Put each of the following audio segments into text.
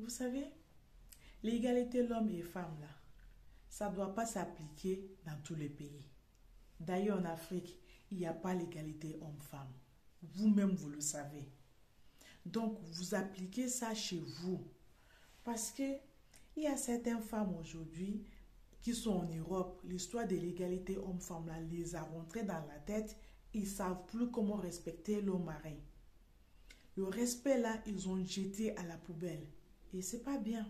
Vous savez, l'égalité l'homme et femme, là, ça ne doit pas s'appliquer dans tous les pays. D'ailleurs, en Afrique, il n'y a pas l'égalité homme-femme. Vous-même, vous le savez. Donc, vous appliquez ça chez vous. Parce que il y a certaines femmes aujourd'hui qui sont en Europe. L'histoire de l'égalité homme-femme là les a rentrées dans la tête. Ils ne savent plus comment respecter le mari. Le respect là, ils ont jeté à la poubelle. Et c'est pas bien.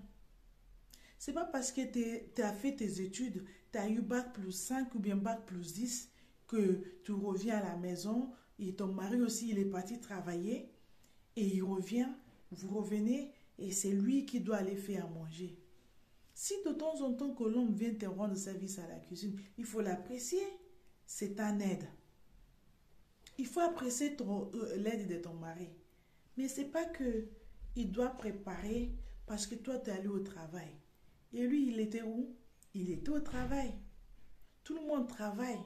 C'est pas parce que tu as fait tes études, tu as eu bac plus 5 ou bien bac plus 10 que tu reviens à la maison et ton mari aussi il est parti travailler et il revient, vous revenez et c'est lui qui doit aller faire à manger. Si de temps en temps que l'homme vient te rendre service à la cuisine, il faut l'apprécier. C'est un aide. Il faut apprécier l'aide de ton mari. Mais c'est pas que il doit préparer parce que toi tu es allé au travail. Et lui, il était où? Il était au travail. Tout le monde travaille.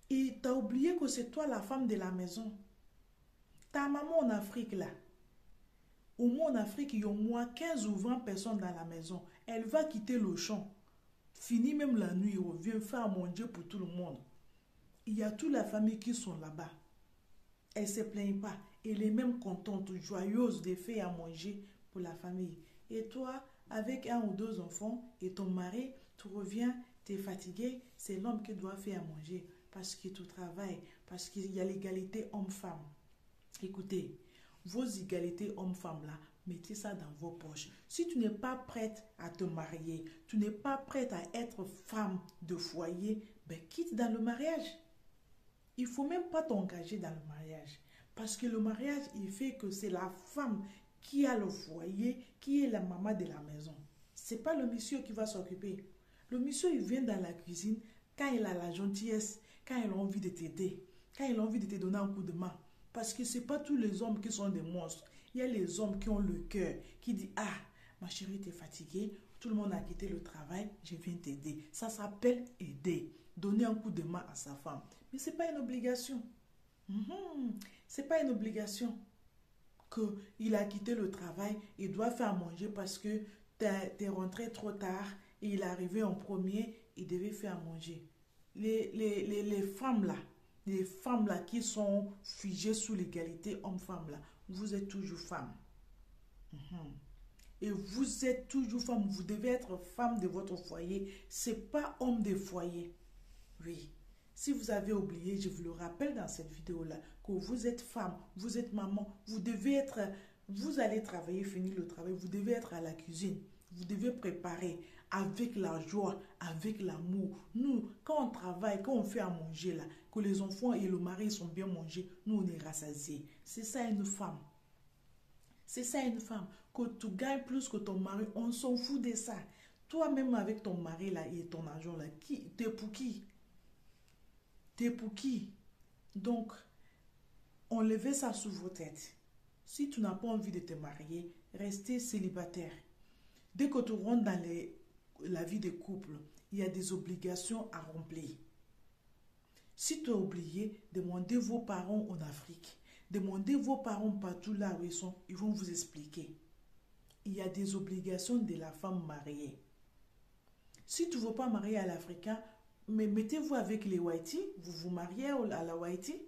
Et tu as oublié que c'est toi la femme de la maison. Ta maman en Afrique là. Au moins en Afrique, il y a au moins 15 ou 20 personnes dans la maison. Elle va quitter le champ. Fini même la nuit, elle revient faire à manger pour tout le monde. Il y a toute la famille qui sont là-bas. Elle ne se plaigne pas. Elle est même contente, joyeuse de faire à manger pour la famille. Et toi, avec un ou deux enfants et ton mari, tu reviens, tu es fatigué, c'est l'homme qui doit faire à manger parce que tu travailles, parce qu'il y a l'égalité homme-femme. Écoutez, vos égalités hommes-femmes là, mettez ça dans vos poches. Si tu n'es pas prête à te marier, tu n'es pas prête à être femme de foyer, ben quitte dans le mariage. Il ne faut même pas t'engager dans le mariage. Parce que le mariage, il fait que c'est la femme qui a le foyer, qui est la maman de la maison. Ce n'est pas le monsieur qui va s'occuper. Le monsieur, il vient dans la cuisine quand il a la gentillesse, quand il a envie de t'aider, quand il a envie de te donner un coup de main. Parce que ce n'est pas tous les hommes qui sont des monstres. Il y a les hommes qui ont le cœur, qui disent « Ah, ma chérie, tu es fatiguée, tout le monde a quitté le travail, je viens t'aider. » Ça s'appelle aider, donner un coup de main à sa femme. Mais ce n'est pas une obligation. Ce n'est pas une obligation qu'il a quitté le travail, il doit faire manger parce que tu es rentré trop tard et il est arrivé en premier, il devait faire manger. Les femmes là qui sont figées sous l'égalité homme-femme là, vous êtes toujours femme. Et vous êtes toujours femme, vous devez être femme de votre foyer, c'est pas homme de foyer. Oui. Si vous avez oublié, je vous le rappelle dans cette vidéo-là, que vous êtes femme, vous êtes maman, vous devez être, vous allez travailler, finir le travail, vous devez être à la cuisine, vous devez préparer avec la joie, avec l'amour. Nous, quand on travaille, quand on fait à manger là, que les enfants et le mari sont bien mangés, nous on est rassasiés. C'est ça une femme. C'est ça une femme. Que tu gagnes plus que ton mari, on s'en fout de ça. Toi-même avec ton mari là et ton argent là, t'es pour qui? T'es pour qui? Donc, enlevez ça sous vos têtes. Si tu n'as pas envie de te marier, restez célibataire. Dès que tu rentres dans la vie de couple, il y a des obligations à remplir. Si tu as oublié, demandez vos parents en Afrique. Demandez vos parents partout là où ils sont. Ils vont vous expliquer. Il y a des obligations de la femme mariée. Si tu ne veux pas marier à l'Africain, mais mettez-vous avec les Whitey, vous vous mariez à la Whitey.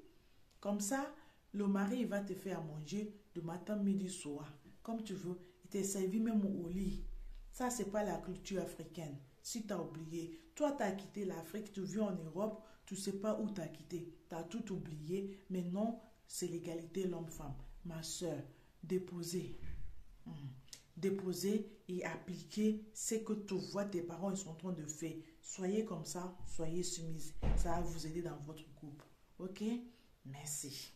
Comme ça, le mari il va te faire manger de matin, midi, soir. Comme tu veux. Il te servi même au lit. Ça, ce n'est pas la culture africaine. Si tu as oublié, toi, tu as quitté l'Afrique, tu vis en Europe, tu ne sais pas où tu as quitté. Tu as tout oublié. Mais non, c'est l'égalité l'homme-femme. Ma soeur, déposez. Déposer et appliquer ce que tu vois tes parents ils sont en train de faire. Soyez comme ça, soyez soumise. Ça va vous aider dans votre couple. Ok? Merci.